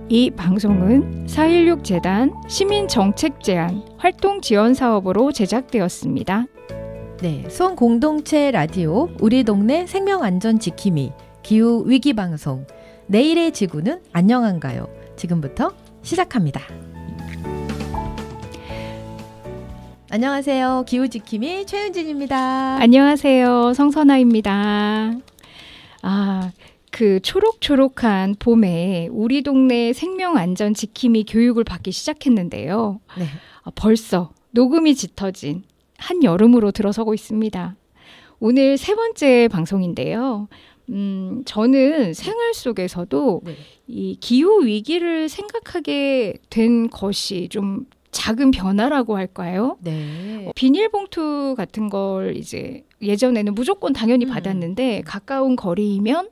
이 방송은 4.16 재단 시민정책제안 활동지원사업으로 제작되었습니다. 네, 수원공동체 라디오 우리 동네 생명안전지킴이 기후위기방송 내일의 지구는 안녕한가요? 지금부터 시작합니다. 안녕하세요. 기후지킴이 최윤진입니다. 안녕하세요. 성선아입니다. 그 초록초록한 봄에 우리 동네 생명안전지킴이 교육을 받기 시작했는데요. 네. 벌써 녹음이 짙어진 한여름으로 들어서고 있습니다. 오늘 세 번째 방송인데요. 저는 생활 속에서도 네. 이 기후위기를 생각하게 된 것이 좀 작은 변화라고 할까요? 네. 비닐봉투 같은 걸 이제 예전에는 무조건 당연히 받았는데 가까운 거리이면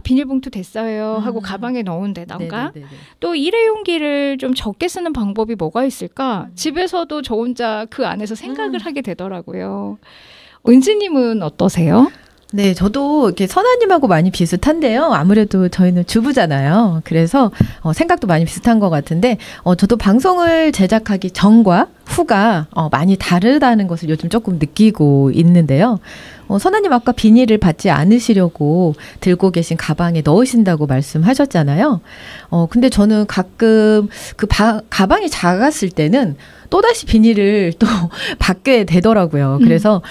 비닐봉투 됐어요 하고 가방에 넣은데다가 또 일회용기를 좀 적게 쓰는 방법이 뭐가 있을까? 집에서도 저 혼자 그 안에서 생각을 하게 되더라고요. 은지님은 어떠세요? 네, 저도 이렇게 선아님하고 많이 비슷한데요. 아무래도 저희는 주부잖아요. 그래서 생각도 많이 비슷한 것 같은데 저도 방송을 제작하기 전과 후가 많이 다르다는 것을 요즘 조금 느끼고 있는데요. 선아님 아까 비닐을 받지 않으시려고 들고 계신 가방에 넣으신다고 말씀하셨잖아요. 근데 저는 가끔 그 가방이 작았을 때는 또다시 비닐을 또 받게 되더라고요. 그래서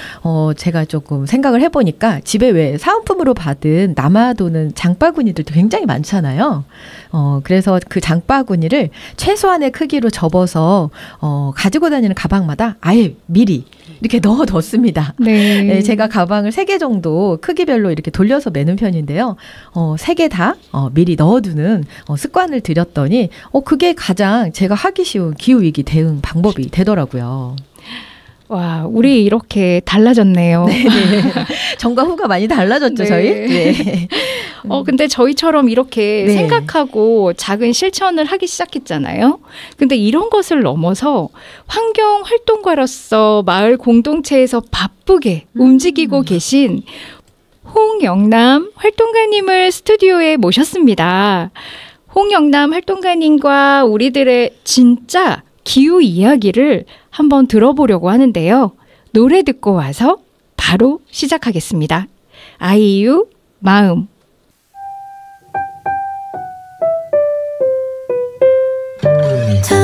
제가 조금 생각을 해보니까 집에 왜 사은품으로 받은 남아도는 장바구니들도 굉장히 많잖아요. 그래서 그 장바구니를 최소한의 크기로 접어서 가지고 다니는 가방마다 아예 미리 이렇게 넣어뒀습니다. 네. 네, 제가 가방을 3개 정도 크기별로 이렇게 돌려서 매는 편인데요. 3개 다 미리 넣어두는 습관을 들였더니 그게 가장 제가 하기 쉬운 기후위기 대응 방법이 되더라고요. 와, 우리 이렇게 달라졌네요. 네. 전과 후가 많이 달라졌죠, 네. 저희? 네. 근데 저희처럼 이렇게 네. 생각하고 작은 실천을 하기 시작했잖아요. 근데 이런 것을 넘어서 환경활동가로서 마을 공동체에서 바쁘게 움직이고 계신 홍영남 활동가님을 스튜디오에 모셨습니다. 홍영남 활동가님과 우리들의 진짜 기후 이야기를 한번 들어보려고 하는데요. 노래 듣고 와서 바로 시작하겠습니다. 아이유 마음. 툭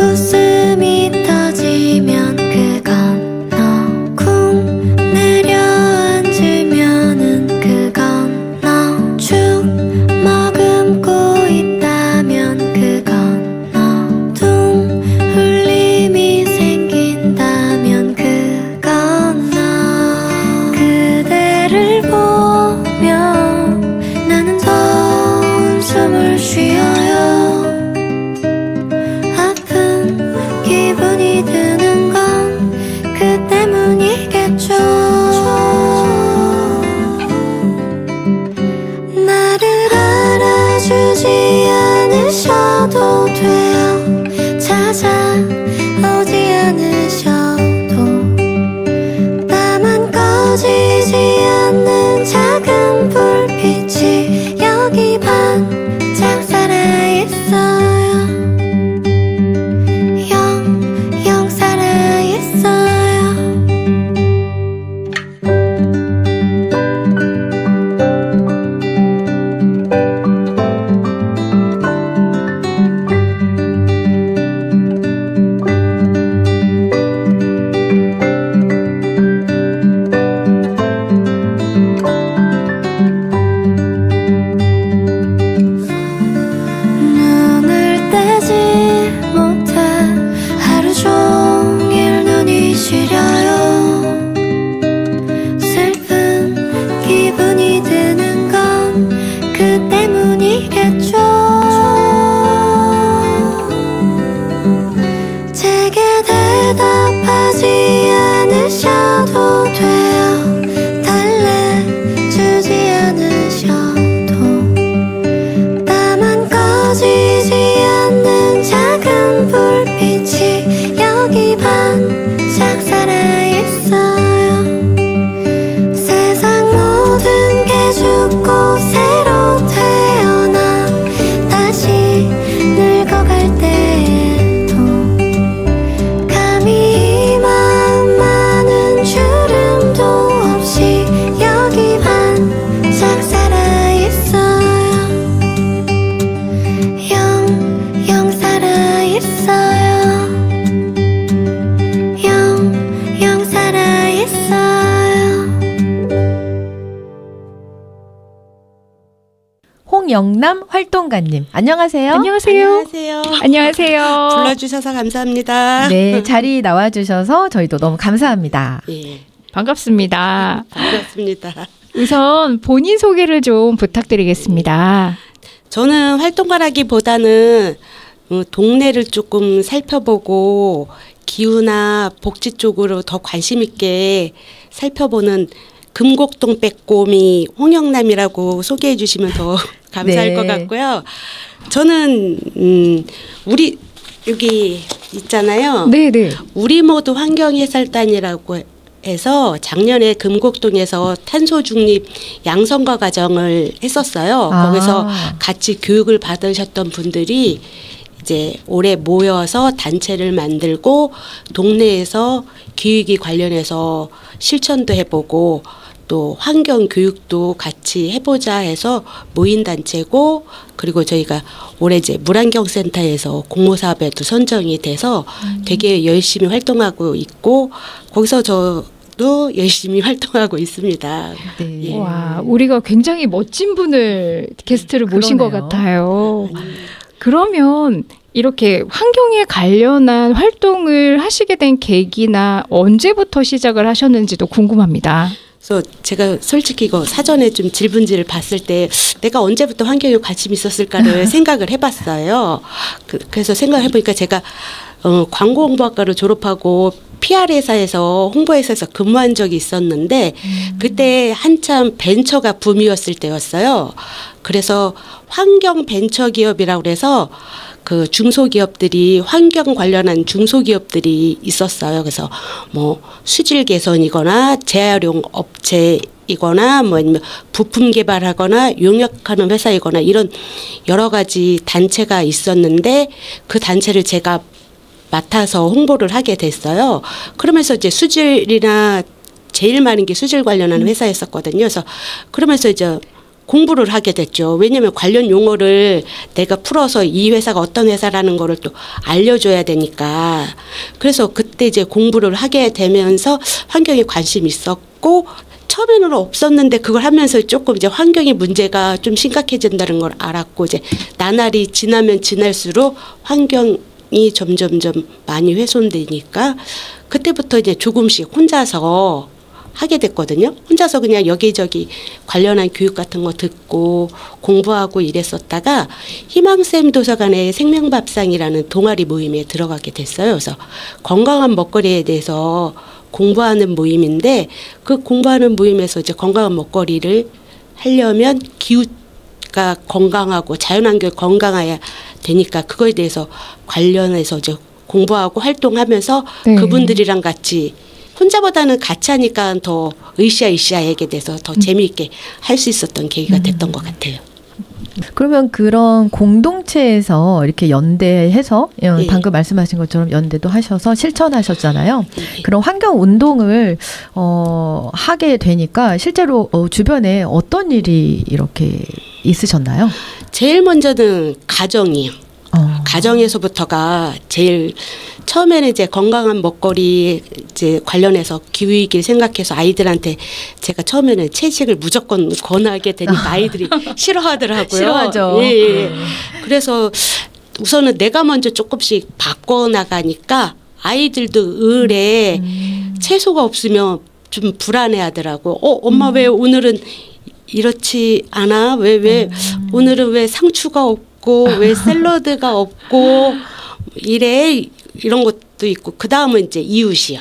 웃음이 터지면 그건 너 쿵 내려앉으면은 그건 너 축 머금고 있다면 그건 너 둥 울림이 생긴다면 그건 너 그대를 보며 나는 더 숨을 쉬어요. 아픈 홍영남 활동가님. 안녕하세요. 안녕하세요. 안녕하세요. 안녕하세요. 불러주셔서 감사합니다. 네, 자리 나와주셔서 저희도 너무 감사합니다. 예, 반갑습니다. 반갑습니다. 우선 본인 소개를 좀 부탁드리겠습니다. 저는 활동가라기보다는 동네를 조금 살펴보고 기후나 복지 쪽으로 더 관심 있게 살펴보는 금곡동 빼꼼이 홍영남이라고 소개해 주시면 더 감사할 네. 것 같고요. 저는 우리 여기 있잖아요. 네네. 우리 모두 환경해설단이라고 해서 작년에 금곡동에서 탄소 중립 양성화 과정을 했었어요. 거기서 같이 교육을 받으셨던 분들이 이제 올해 모여서 단체를 만들고 동네에서 기후위기 관련해서 실천도 해보고 또 환경 교육도 같이 해보자 해서 모인 단체고, 그리고 저희가 올해 이제 물환경센터에서 공모사업에도 선정이 돼서 되게 열심히 활동하고 있고, 거기서 저도 열심히 활동하고 있습니다. 네. 예. 와, 우리가 굉장히 멋진 분을 게스트를 모신 것 그러네요. 같아요. 그러면 이렇게 환경에 관련한 활동을 하시게 된 계기나 언제부터 시작을 하셨는지도 궁금합니다. 그래서 제가 솔직히 이거 사전에 좀 질문지를 봤을 때 내가 언제부터 환경에 관심이 있었을까를 생각을 해봤어요. 그래서 생각을 해보니까 제가 광고홍보학과를 졸업하고 PR 회사에서 홍보회사에서 근무한 적이 있었는데 그때 한참 벤처가 붐이었을 때였어요. 그래서 환경 벤처 기업이라고 그래서 그 중소기업들이 환경 관련한 중소기업들이 있었어요. 그래서 뭐 수질 개선이거나 재활용 업체이거나 뭐 아니면 부품 개발하거나 용역하는 회사이거나 이런 여러 가지 단체가 있었는데 그 단체를 제가 맡아서 홍보를 하게 됐어요. 그러면서 이제 수질이나 제일 많은 게 수질 관련한 회사였었거든요. 그래서 그러면서 이제 공부를 하게 됐죠. 왜냐하면 관련 용어를 내가 풀어서 이 회사가 어떤 회사라는 거를 또 알려줘야 되니까. 그래서 그때 이제 공부를 하게 되면서 환경에 관심이 있었고, 처음에는 없었는데 그걸 하면서 조금 이제 환경의 문제가 좀 심각해진다는 걸 알았고, 이제 나날이 지나면 지날수록 환경이 점점점 많이 훼손되니까 그때부터 이제 조금씩 혼자서 하게 됐거든요. 혼자서 그냥 여기저기 관련한 교육 같은 거 듣고 공부하고 이랬었다가 희망샘 도서관의 생명밥상이라는 동아리 모임에 들어가게 됐어요. 그래서 건강한 먹거리에 대해서 공부하는 모임인데, 그 공부하는 모임에서 이제 건강한 먹거리를 하려면 기후가 건강하고 자연환경이 건강해야 되니까 그거에 대해서 관련해서 이제 공부하고 활동하면서 네. 그분들이랑 같이, 혼자보다는 같이 하니까 더 으쌰으쌰하게 돼서 더 재미있게 할 수 있었던 계기가 됐던 것 같아요. 그러면 그런 공동체에서 이렇게 연대해서 예. 방금 말씀하신 것처럼 연대도 하셔서 실천하셨잖아요. 그런 환경 운동을 하게 되니까 실제로 주변에 어떤 일이 이렇게 있으셨나요? 제일 먼저는 가정이요. 가정에서부터가 제일 처음에는 이제 건강한 먹거리 이제 관련해서 기후위기를 생각해서 아이들한테 제가 처음에는 채식을 무조건 권하게 되니까 아이들이 싫어하더라고요. 싫어하죠. 예, 예. 그래서 우선은 내가 먼저 조금씩 바꿔나가니까 아이들도 을에 채소가 없으면 좀 불안해하더라고. 엄마 왜 오늘은 이렇지 않아? 왜 오늘은 왜 상추가 없고 왜 샐러드가 없고 이래, 이런 것도 있고. 그 다음은 이제 이웃이요.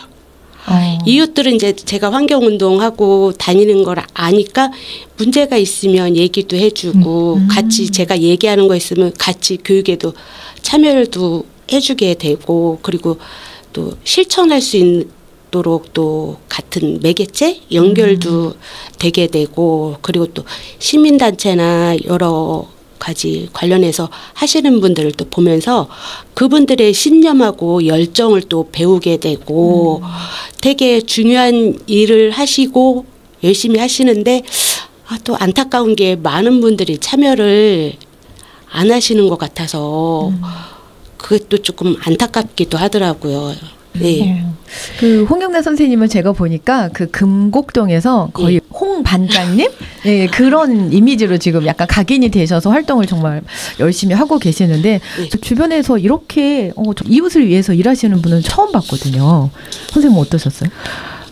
이웃들은 이제 제가 환경운동하고 다니는 걸 아니까 문제가 있으면 얘기도 해주고 같이 제가 얘기하는 거 있으면 같이 교육에도 참여도 해주게 되고, 그리고 또 실천할 수 있도록 또 같은 매개체 연결도 되게 되고, 그리고 또 시민단체나 여러 가지 관련해서 하시는 분들을 또 보면서 그분들의 신념하고 열정을 또 배우게 되고 되게 중요한 일을 하시고 열심히 하시는데 또 안타까운 게 많은 분들이 참여를 안 하시는 것 같아서 그것도 조금 안타깝기도 하더라고요. 네. 그 홍영남 선생님은 제가 보니까 그 금곡동에서 거의 홍 반장님 예, 그런 이미지로 지금 약간 각인이 되셔서 활동을 정말 열심히 하고 계시는데 네. 주변에서 이렇게 이웃을 위해서 일하시는 분은 처음 봤거든요. 선생님 어떠셨어요?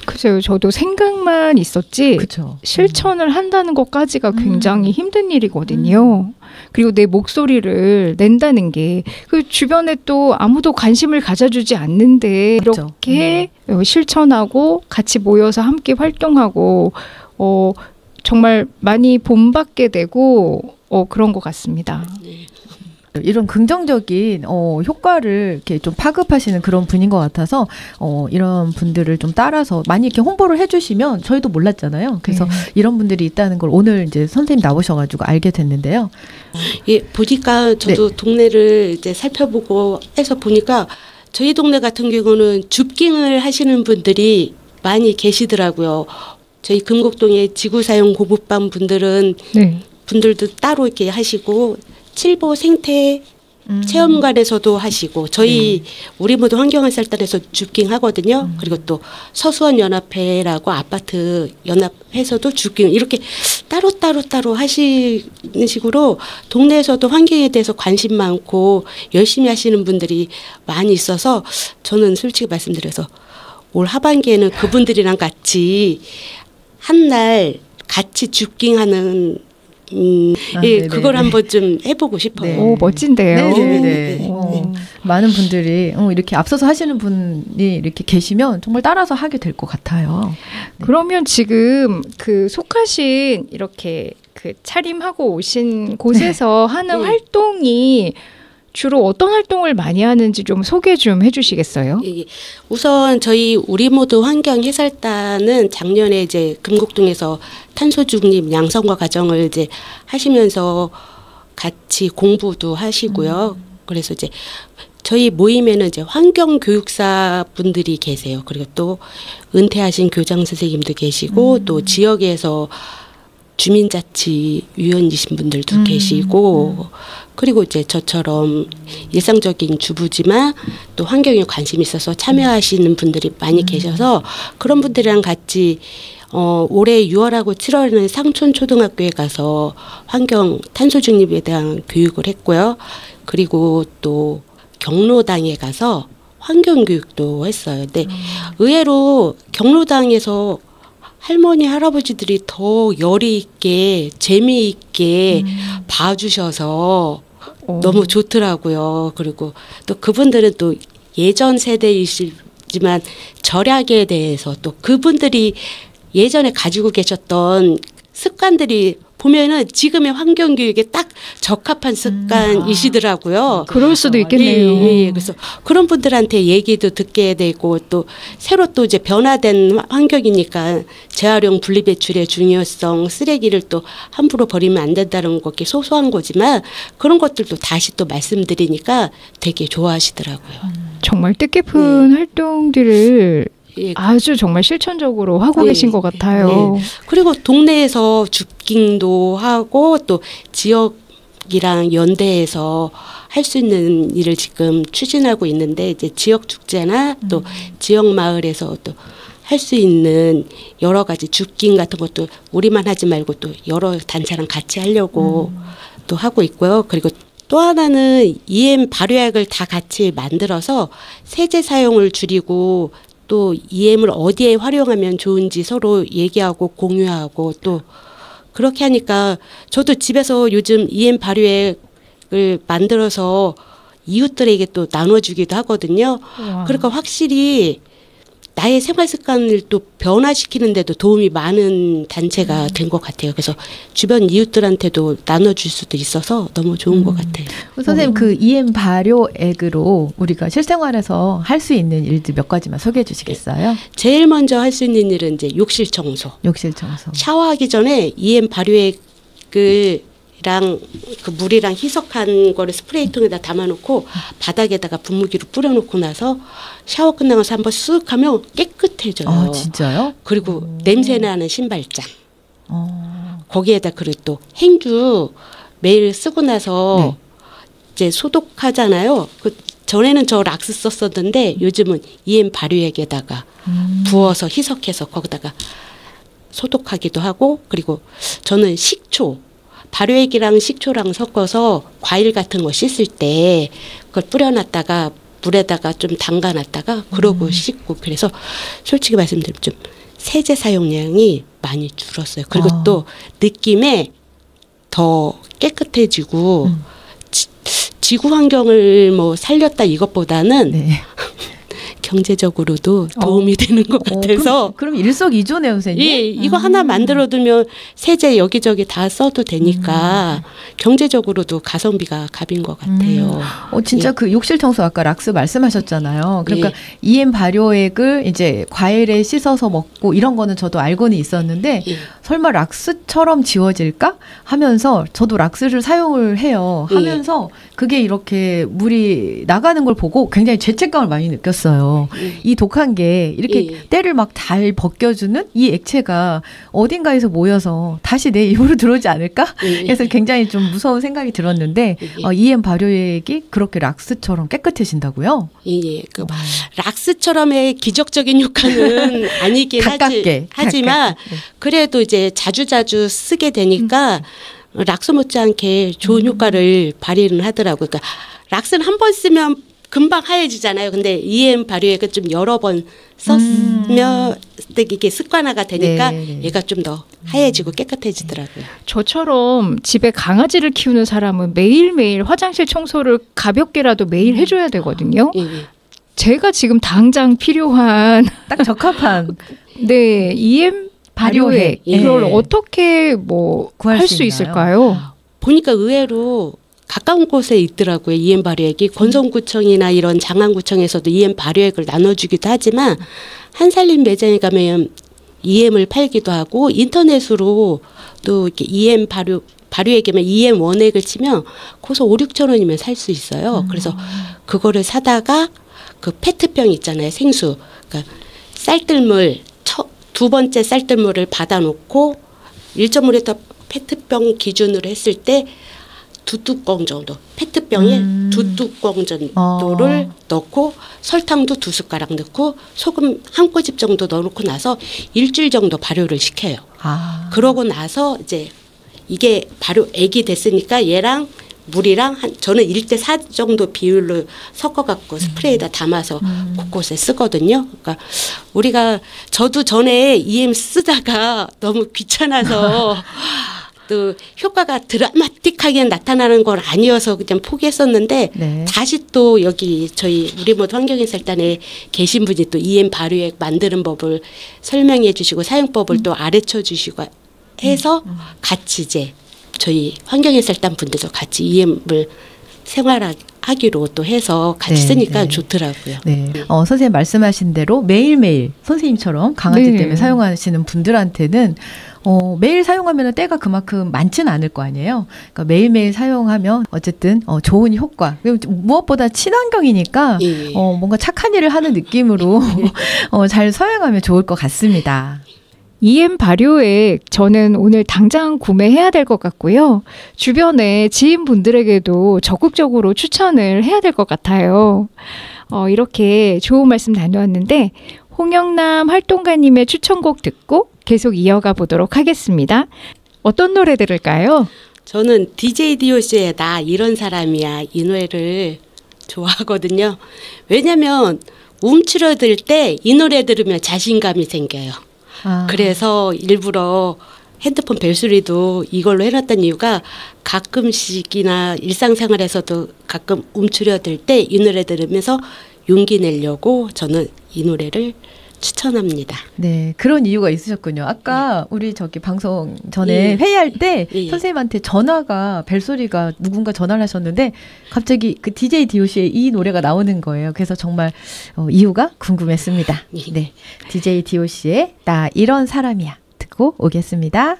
글쎄요, 저도 생각만 있었지 그렇죠. 실천을 한다는 것까지가 굉장히 힘든 일이거든요. 그리고 내 목소리를 낸다는 게 그 주변에 또 아무도 관심을 가져주지 않는데 그렇죠. 이렇게 실천하고 같이 모여서 함께 활동하고 정말 많이 본받게 되고 그런 것 같습니다. 이런 긍정적인 효과를 이렇게 좀 파급하시는 그런 분인 것 같아서 이런 분들을 좀 따라서 많이 이렇게 홍보를 해주시면 저희도 몰랐잖아요. 그래서 이런 분들이 있다는 걸 오늘 이제 선생님 나오셔가지고 알게 됐는데요. 예, 보니까 저도 동네를 이제 살펴보고 해서 보니까 저희 동네 같은 경우는 줍깅을 하시는 분들이 많이 계시더라고요. 저희 금곡동의 지구사용 고부반 분들도 따로 이렇게 하시고 칠보 생태 체험관에서도 하시고 저희 우리 모두 환경한살단에서 줍깅 하거든요. 그리고 또 서수원 연합회라고 아파트 연합회에서도 줍깅 이렇게 따로 하시는 식으로 동네에서도 환경에 대해서 관심 많고 열심히 하시는 분들이 많이 있어서 저는 솔직히 말씀드려서 올 하반기에는 그분들이랑 같이 한 날 같이 줍깅하는 예, 그걸 한번 좀 해보고 싶어요. 네. 오, 멋진데요. 네네네. 많은 분들이 이렇게 앞서서 하시는 분이 이렇게 계시면 정말 따라서 하게 될 것 같아요. 네. 그러면 지금 그 속하신 이렇게 그 차림하고 오신 곳에서 하는 활동이 주로 어떤 활동을 많이 하는지 좀 소개 좀 해주시겠어요? 예. 우선 저희 우리 모두 환경 해살단은 작년에 이제 금곡동에서 탄소 중립 양성화 과정을 이제 하시면서 같이 공부도 하시고요. 그래서 이제 저희 모임에는 이제 환경 교육사 분들이 계세요. 그리고 또 은퇴하신 교장 선생님도 계시고 또 지역에서 주민자치위원이신 분들도 계시고 그리고 이제 저처럼 일상적인 주부지만 또 환경에 관심이 있어서 참여하시는 분들이 많이 계셔서 그런 분들이랑 같이 올해 6월하고 7월에는 상촌초등학교에 가서 환경 탄소 중립에 대한 교육을 했고요. 그리고 또 경로당에 가서 환경 교육도 했어요. 근데 의외로 경로당에서 할머니 할아버지들이 더 열이 있게 재미있게 봐주셔서 너무 좋더라고요. 그리고 또 그분들은 또 예전 세대이시지만 절약에 대해서 또 그분들이 예전에 가지고 계셨던 습관들이 보면은 지금의 환경 교육에 딱 적합한 습관이시더라고요. 그럴 수도 있겠네요. 예. 그래서 그런 분들한테 얘기도 듣게 되고 또 새로 또 이제 변화된 환경이니까 재활용 분리배출의 중요성, 쓰레기를 또 함부로 버리면 안 된다는 거 이렇게 소소한 거지만 그런 것들도 다시 또 말씀드리니까 되게 좋아하시더라고요. 정말 뜻깊은 활동들을 아주 정말 실천적으로 하고 계신 것 같아요. 그리고 동네에서 줍깅도 하고 또 지역이랑 연대해서 할 수 있는 일을 지금 추진하고 있는데 이제 지역 축제나 또 지역 마을에서 또 할 수 있는 여러 가지 줍깅 같은 것도 우리만 하지 말고 또 여러 단체랑 같이 하려고 또 하고 있고요. 그리고 또 하나는 EM 발효액을 다 같이 만들어서 세제 사용을 줄이고 또 EM을 어디에 활용하면 좋은지 서로 얘기하고 공유하고 또 그렇게 하니까 저도 집에서 요즘 EM 발효액을 만들어서 이웃들에게 또 나눠주기도 하거든요. 우와. 그러니까 확실히 나의 생활 습관을 또 변화시키는 데도 도움이 많은 단체가 된 것 같아요. 그래서 주변 이웃들한테도 나눠줄 수도 있어서 너무 좋은 것 같아요. 선생님 그 EM 발효액으로 우리가 실생활에서 할 수 있는 일들 몇 가지만 소개해 주시겠어요? 제일 먼저 할 수 있는 일은 이제 욕실 청소. 욕실 청소. 샤워하기 전에 EM 발효액을 그 물이랑 희석한 거를 스프레이통에다 담아놓고 바닥에다가 분무기로 뿌려놓고 나서 샤워 끝나고 나서 한번 쓱 하면 깨끗해져요. 아, 진짜요? 그리고 냄새나는 신발장. 거기에다 그리고 또 행주 매일 쓰고 나서 이제 소독하잖아요. 그 전에는 저 락스 썼었는데 요즘은 EM 발효액에다가 부어서 희석해서 거기다가 소독하기도 하고 그리고 저는 식초, 발효액이랑 식초랑 섞어서 과일 같은 거 씻을 때 그걸 뿌려놨다가 물에다가 좀 담가놨다가 그러고 씻고 그래서 솔직히 말씀드리면 좀 세제 사용량이 많이 줄었어요. 그리고 또 느낌에 더 깨끗해지고 지구 환경을 뭐 살렸다 이것보다는 네. 경제적으로도 도움이 되는 것 같아서 그럼 일석이조네요, 선생님. 예, 이거 하나 만들어두면 세제 여기저기 다 써도 되니까 경제적으로도 가성비가 갑인 것 같아요. 진짜 예. 그 욕실 청소 아까 락스 말씀하셨잖아요. 그러니까 예. EM 발효액을 이제 과일에 씻어서 먹고 이런 거는 저도 알고는 있었는데 예. 설마 락스처럼 지워질까 하면서 저도 락스를 사용을 해요. 하면서 그게 이렇게 물이 나가는 걸 보고 굉장히 죄책감을 많이 느꼈어요. 이 독한 게 이렇게 때를 막 잘 벗겨주는 이 액체가 어딘가에서 모여서 다시 내 입으로 들어오지 않을까? 그래서 굉장히 좀 무서운 생각이 들었는데 EM 발효액이 그렇게 락스처럼 깨끗해진다고요? 예, 그 락스처럼의 기적적인 효과는 아니긴 하지만 그래도 이제 자주자주 쓰게 되니까 락스 못지않게 좋은 효과를 발휘는 하더라고요. 그러니까 락스는 한 번 쓰면 금방 하얘지잖아요. 근데 EM 발효액은 좀 여러 번 썼으면 이게 습관화가 되니까 얘가 좀 더 하얘지고 깨끗해지더라고요. 저처럼 집에 강아지를 키우는 사람은 매일매일 화장실 청소를 가볍게라도 매일 해줘야 되거든요. 제가 지금 당장 필요한 딱 적합한 네, EM 발효액 이걸 어떻게 뭐 할 수 있을까요? 보니까 의외로 가까운 곳에 있더라고요. EM 발효액이 권성구청이나 이런 장안구청에서도 EM 발효액을 나눠주기도 하지만 한살림 매장에 가면 EM을 팔기도 하고 인터넷으로 또 이렇게 EM 발효액이면 EM 원액을 치면 거기서 5-6천 원이면 살 수 있어요. 그래서 그거를 사다가 그 페트병 있잖아요. 생수. 그러니까 쌀뜨물 두 번째 쌀뜨물을 받아놓고 1.5리터 페트병 기준으로 했을 때 2뚜껑 정도, 페트병에 2뚜껑 정도를 넣고 설탕도 2숟가락 넣고 소금 1꼬집 정도 넣어놓고 나서 일주일 정도 발효를 시켜요. 그러고 나서 이제 이게 발효액이 됐으니까 얘랑 물이랑 저는 1대4 정도 비율로 섞어갖고 스프레이에다 담아서 곳곳에 쓰거든요. 그러니까 저도 전에 EM 쓰다가 너무 귀찮아서 또 효과가 드라마틱하게 나타나는 건 아니어서 그냥 포기했었는데 다시 또 여기 저희 우리 모두 환경인설단에 계신 분이 또 EM 발효액 만드는 법을 설명해 주시고 사용법을 또 가르쳐 주시고 해서 같이 이제 저희 환경인설단 분들도 같이 EM을 생활하기로 또 해서 같이 쓰니까 좋더라고요. 선생님 말씀하신 대로 매일매일 선생님처럼 강아지 때문에 사용하시는 분들한테는 매일 사용하면 때가 그만큼 많지는 않을 거 아니에요. 그러니까 매일매일 사용하면 어쨌든 좋은 효과. 무엇보다 친환경이니까 뭔가 착한 일을 하는 느낌으로 잘 사용하면 좋을 것 같습니다. EM 발효액 저는 오늘 당장 구매해야 될 것 같고요. 주변에 지인분들에게도 적극적으로 추천을 해야 될 것 같아요. 이렇게 좋은 말씀 나누었는데 홍영남 활동가님의 추천곡 듣고 계속 이어가 보도록 하겠습니다. 어떤 노래 들을까요? 저는 DJ DOC의 나 이런 사람이야 이 노래를 좋아하거든요. 왜냐면 움츠러들 때 이 노래 들으면 자신감이 생겨요. 그래서 일부러 핸드폰 벨소리도 이걸로 해놨던 이유가 가끔씩이나 일상생활에서도 가끔 움츠러들 때 이 노래 들으면서 용기 내려고 저는 이 노래를 추천합니다. 네, 그런 이유가 있으셨군요. 아까 우리 저기 방송 전에 회의할 때 선생님한테 전화가 벨소리가 누군가 전화를 하셨는데 갑자기 그 DJ DOC의 이 노래가 나오는 거예요. 그래서 정말 이유가 궁금했습니다. 네, DJ DOC의 나 이런 사람이야 듣고 오겠습니다.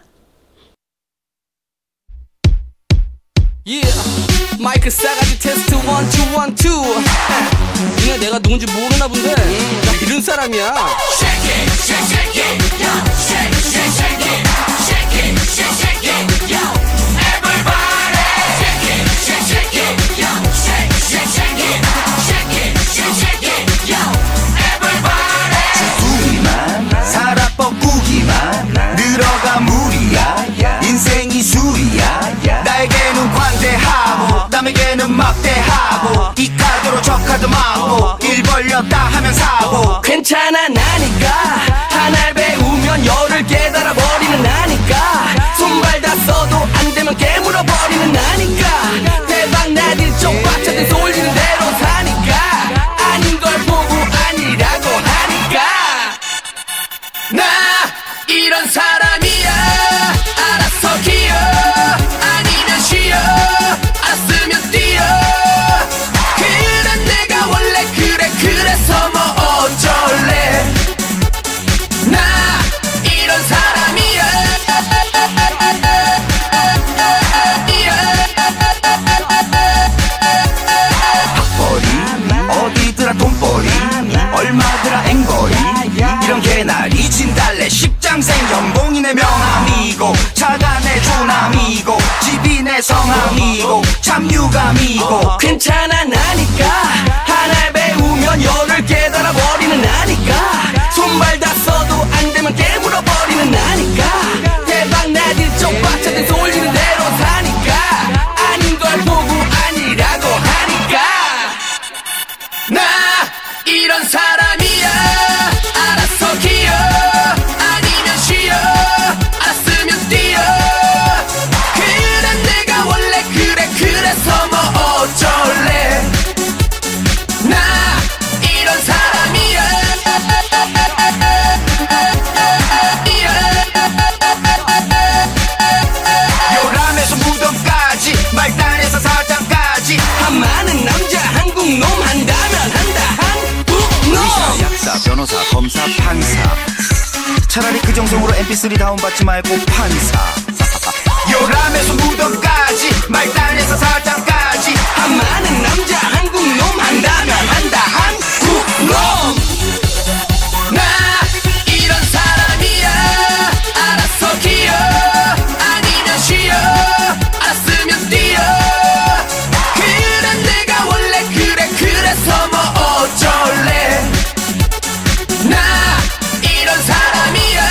마이크 싸가지 테스트 1, 2, 1, 2 니네 내가 누군지 모르나 본데 나 이런 사람이야. Shake it, shake it, yo. Shake, shake, shake it. Shake it, shake, shake it, yo. Everybody. Shake it, shake, shake it, yo. Shake, shake, shake it. Shake it, shake, shake it, yo. Everybody. 주꾸기만 살아 뻐꾸기만 늘어가 무리야. 인생 틀렸다 하면 사고 괜찮아 나니까 하나를 배우면 열을 깨달아버리는 나니까 손발 다 써도 안 되면 깨물어버리는 나니까 대박 나들 쪽박차들 쏠리는 대로 사니까 아닌 걸 보고 아니라고 하니까 나 이런 사람이야 알아서 기어 아니면 쉬어 알았으면 뛰어 그래 내가 원래 그래 그래서 뭐 어쩔래 나 이런 사람이야 핫벌이 어디더라 돈벌이 얼마더라 앵벌이 이런 개나리 진달래 십장생 연봉이 내 명함이고 차가 내 조남이고 집이 내 성함이고 참 유감이고 괜찮아 나니까 하나를 배우면 열을 깨달아버리는 나니까 손발 다 써도 안 되면 깨물어버리는 나니까 대박 나들 쪽박차들 쏠리는 대로 사니까 아닌 걸 보고 아니라고 하니까 나 이런 사람이야 알아서 기어 아니면 쉬어 알았으면 뛰어 그래 내가 원래 그래 그래서 뭐 어쩔래 나 이런 사람이야 요람에서 무덤까지 말단에서 사장까지 한 많은 남자 한국놈 한다면 한다 한국놈 의사 약사 변호사 검사 판사 차라리 그 정성으로 mp3 다운받지 말고 판사 요람에서 무덤까지 말단에서 사장까지 한 많은 남자 한국놈 한다면 한다 한국놈 나 이런 사람이야 알아서 기어 아니면 쉬어 알았으면 뛰어 그래 내가 원래 그래 그래서 뭐 어쩔래 나 이런 사람이야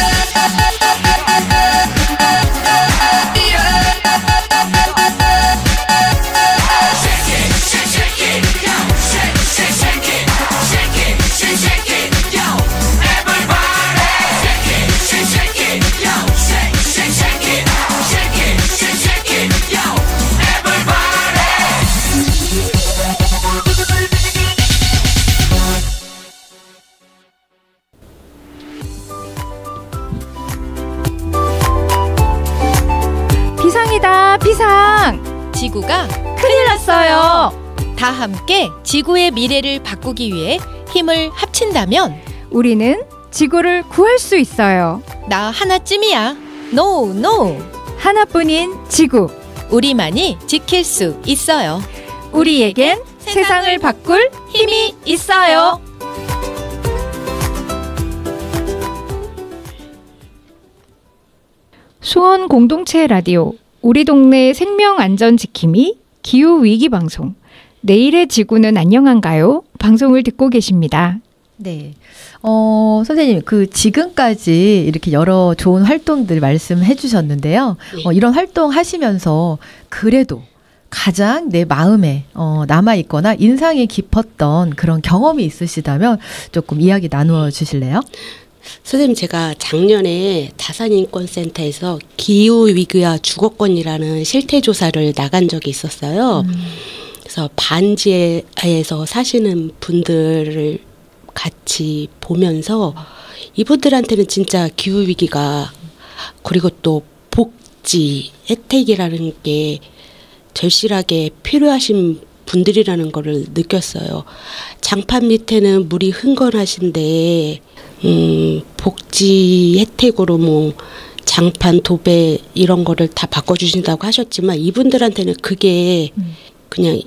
비상이다, 비상! 지구가 큰일 났어요. 다 함께 지구의 미래를 바꾸기 위해 힘을 합친다면 우리는 지구를 구할 수 있어요. 나 하나쯤이야. 노, 노. 하나뿐인 지구. 우리만이 지킬 수 있어요. 우리에겐 세상을 바꿀 힘이 있어요. 수원 공동체 라디오 우리 동네 생명 안전 지킴이 기후 위기 방송 내일의 지구는 안녕한가요? 방송을 듣고 계십니다. 네. 선생님, 지금까지 이렇게 여러 좋은 활동들 말씀해 주셨는데요. 네. 이런 활동 하시면서 그래도 가장 내 마음에 남아있거나 인상이 깊었던 그런 경험이 있으시다면 조금 이야기 나누어 주실래요? 선생님, 제가 작년에 다산인권센터에서 기후위기와 주거권이라는 실태조사를 나간 적이 있었어요. 그래서 반지하에서 사시는 분들을 같이 보면서 이분들한테는 진짜 기후위기가 그리고 또 복지, 혜택이라는 게 절실하게 필요하신 분들이라는 거를 느꼈어요. 장판 밑에는 물이 흥건하신데 복지 혜택으로 뭐 장판, 도배 이런 거를 다 바꿔주신다고 하셨지만 이분들한테는 그게 그냥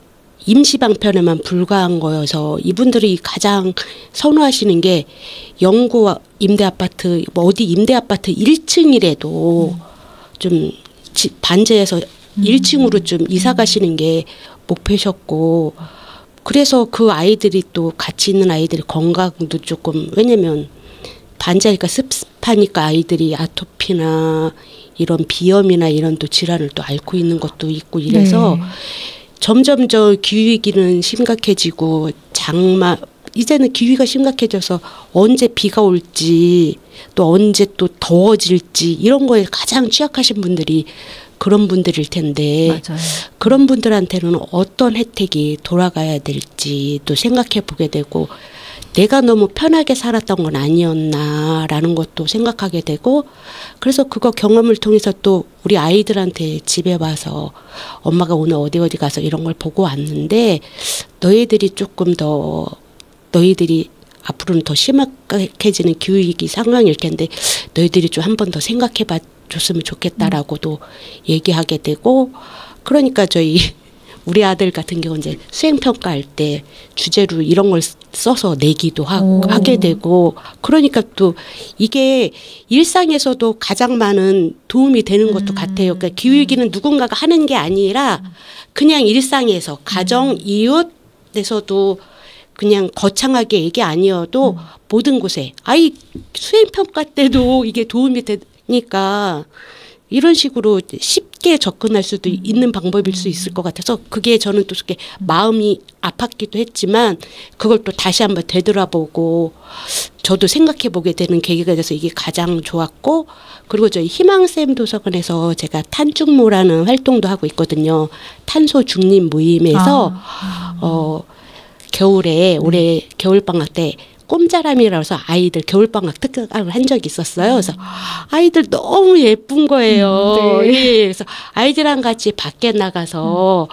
임시방편에만 불과한 거여서 이분들이 가장 선호하시는 게 영구 임대아파트, 뭐 어디 임대아파트 1층이라도 좀 반지에서 1층으로 좀 이사 가시는 게 목표셨고, 그래서 그 아이들이 또 같이 있는 아이들이 건강도 조금, 왜냐면 반지하니까 습하니까 아이들이 아토피나 이런 비염이나 이런 또 질환을 또 앓고 있는 것도 있고 이래서 점점 저 기후위기는 심각해지고 이제는 기후가 심각해져서 언제 비가 올지 또 언제 또 더워질지 이런 거에 가장 취약하신 분들이 그런 분들일 텐데 맞아요. 그런 분들한테는 어떤 혜택이 돌아가야 될지 또 생각해 보게 되고 내가 너무 편하게 살았던 건 아니었나라는 것도 생각하게 되고 그래서 그거 경험을 통해서 또 우리 아이들한테 집에 와서 엄마가 오늘 어디 가서 이런 걸 보고 왔는데 너희들이 조금 더 너희들이 앞으로는 더 심각해지는 기후위기 상황일 텐데 너희들이 좀 한 번 더 생각해 봐 줬으면 좋겠다라고도 얘기하게 되고 그러니까 우리 아들 같은 경우는 이제 수행평가할 때 주제로 이런 걸 써서 내기도 하게 되고 그러니까 또 이게 일상에서도 가장 많은 도움이 되는 것도 같아요. 그러니까 기후위기는 누군가가 하는 게 아니라 그냥 일상에서 가정, 이웃에서도 그냥 거창하게 얘기 아니어도 모든 곳에 아이 수행평가 때도 이게 도움이 되니까 이런 식으로 쉽게 접근할 수도 있는 방법일 수 있을 것 같아서 그게 저는 또 그렇게 마음이 아팠기도 했지만 그걸 또 다시 한번 되돌아보고 저도 생각해 보게 되는 계기가 돼서 이게 가장 좋았고 그리고 저희 희망샘 도서관에서 제가 탄중모라는 활동도 하고 있거든요. 탄소 중립 모임에서 겨울에 올해 겨울방학 때 꼼자람이라고 해서 아이들 겨울방학 특강을 한 적이 있었어요. 그래서 아이들 너무 예쁜 거예요. 네. 예, 그래서 아이들이랑 같이 밖에 나가서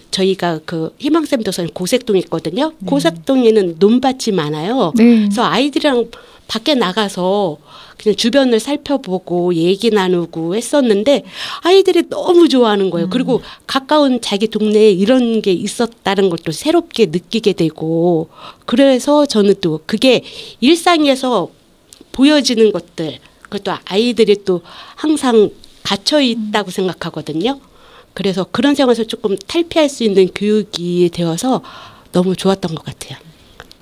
저희가 희망샘 도서관 고색동에 있거든요. 고색동에는 논밭이 많아요. 네. 그래서 아이들이랑 밖에 나가서 그냥 주변을 살펴보고 얘기 나누고 했었는데 아이들이 너무 좋아하는 거예요. 그리고 가까운 자기 동네에 이런 게 있었다는 것도 새롭게 느끼게 되고 그래서 저는 또 그게 일상에서 보여지는 것들 그것도 아이들이 또 항상 갇혀 있다고 생각하거든요. 그래서 그런 생활에서 조금 탈피할 수 있는 교육이 되어서 너무 좋았던 것 같아요.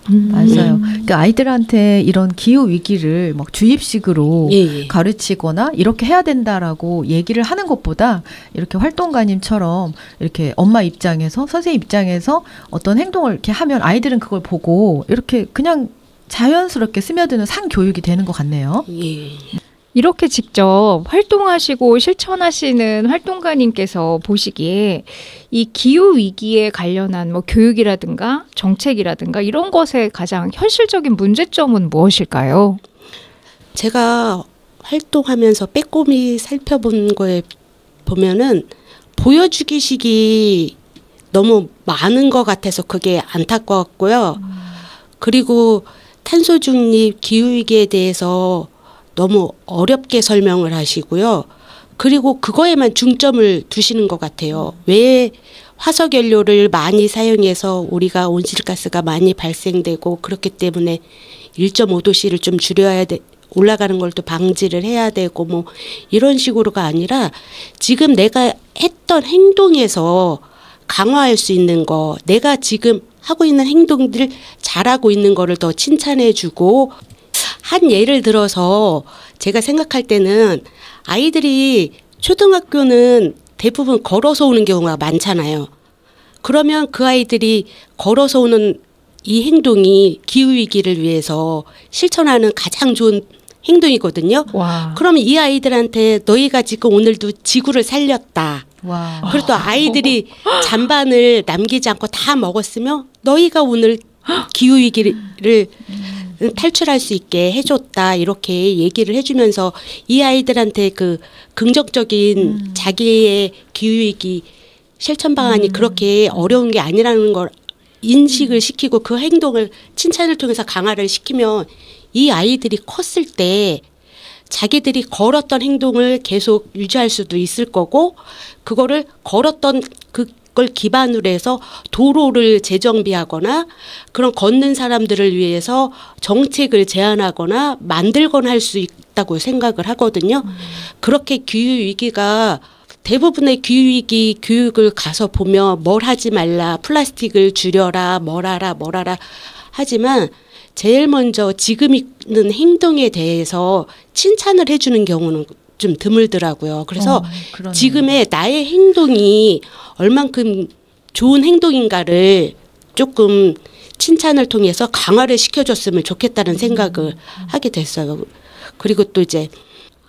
맞아요. 그러니까 아이들한테 이런 기후 위기를 막 주입식으로 가르치거나 이렇게 해야 된다라고 얘기를 하는 것보다 이렇게 활동가님처럼 이렇게 엄마 입장에서 선생님 입장에서 어떤 행동을 이렇게 하면 아이들은 그걸 보고 이렇게 그냥 자연스럽게 스며드는 상교육이 되는 것 같네요. 예. 이렇게 직접 활동하시고 실천하시는 활동가님께서 보시기에 이 기후 위기에 관련한 뭐 교육이라든가 정책이라든가 이런 것의 가장 현실적인 문제점은 무엇일까요? 제가 활동하면서 빼꼼히 살펴본 거에 보면은 보여주기식이 너무 많은 것 같아서 그게 안타까웠고요. 그리고 탄소 중립 기후 위기에 대해서 너무 어렵게 설명을 하시고요. 그리고 그거에만 중점을 두시는 것 같아요. 왜 화석 연료를 많이 사용해서 우리가 온실가스가 많이 발생되고 그렇기 때문에 1.5도씨를 좀 줄여야 돼. 올라가는 걸 또 방지를 해야 되고 뭐 이런 식으로가 아니라 지금 내가 했던 행동에서 강화할 수 있는 거 내가 지금 하고 있는 행동들 잘하고 있는 거를 더 칭찬해주고 한 예를 들어서 제가 생각할 때는 아이들이 초등학교는 대부분 걸어서 오는 경우가 많잖아요. 그러면 그 아이들이 걸어서 오는 이 행동이 기후위기를 위해서 실천하는 가장 좋은 행동이거든요. 와. 그러면 이 아이들한테 너희가 지금 오늘도 지구를 살렸다. 와. 그리고 또 아이들이 잔반을 남기지 않고 다 먹었으면 너희가 오늘 기후위기를 탈출할 수 있게 해줬다 이렇게 얘기를 해주면서 이 아이들한테 그 긍정적인 자기의 기후위기 실천 방안이 그렇게 어려운 게 아니라는 걸 인식을 시키고 그 행동을 칭찬을 통해서 강화를 시키면 이 아이들이 컸을 때 자기들이 걸었던 행동을 계속 유지할 수도 있을 거고 그거를 걸었던 그걸 기반으로 해서 도로를 재정비하거나 그런 걷는 사람들을 위해서 정책을 제안하거나 만들거나 할 수 있다고 생각을 하거든요. 그렇게 기후위기가 대부분의 기후위기 교육을 가서 보면 뭘 하지 말라, 플라스틱을 줄여라, 뭘 하라 하지만 제일 먼저 지금 있는 행동에 대해서 칭찬을 해주는 경우는 좀 드물더라고요. 그래서 지금의 나의 행동이 얼만큼 좋은 행동인가를 조금 칭찬을 통해서 강화를 시켜줬으면 좋겠다는 생각을 하게 됐어요. 그리고 또 이제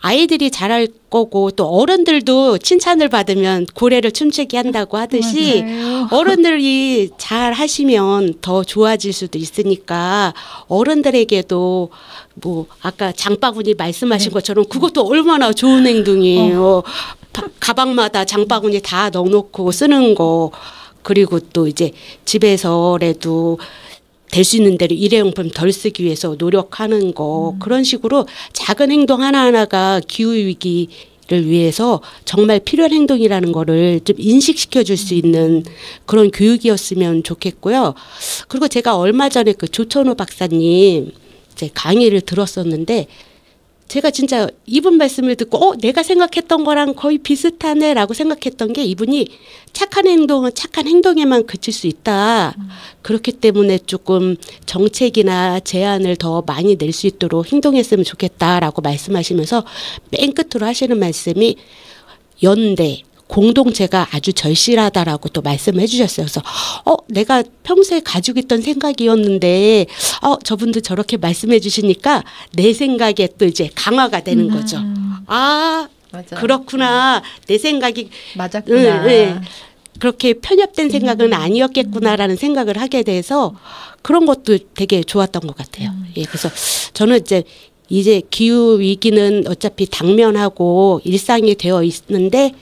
아이들이 잘할 거고 또 어른들도 칭찬을 받으면 고래를 춤추게 한다고 하듯이 맞아요. 어른들이 잘 하시면 더 좋아질 수도 있으니까 어른들에게도 뭐 아까 장바구니 말씀하신 것처럼 그것도 얼마나 좋은 행동이에요. 가방마다 장바구니 다 넣어놓고 쓰는 거. 그리고 또 이제 집에서라도 될 수 있는 대로 일회용품 덜 쓰기 위해서 노력하는 거. 그런 식으로 작은 행동 하나하나가 기후위기를 위해서 정말 필요한 행동이라는 거를 좀 인식시켜 줄 수 있는 그런 교육이었으면 좋겠고요. 그리고 제가 얼마 전에 그 조천호 박사님 이제 강의를 들었었는데 제가 진짜 이분 말씀을 듣고 내가 생각했던 거랑 거의 비슷하네라고 생각했던 게 이분이 착한 행동은 착한 행동에만 그칠 수 있다. 그렇기 때문에 조금 정책이나 제안을 더 많이 낼 수 있도록 행동했으면 좋겠다라고 말씀하시면서 맨 끝으로 하시는 말씀이 연대 공동체가 아주 절실하다라고 또 말씀해 주셨어요. 그래서 내가 평소에 가지고 있던 생각이었는데 저분도 저렇게 말씀해 주시니까 내 생각에 또 이제 강화가 되는 거죠. 아, 맞아. 그렇구나. 내 생각이 맞았구나. 그렇게 편협된 생각은 아니었겠구나라는 생각을 하게 돼서 그런 것도 되게 좋았던 것 같아요. 예, 그래서 저는 이제 기후 위기는 어차피 당면하고 일상이 되어 있는데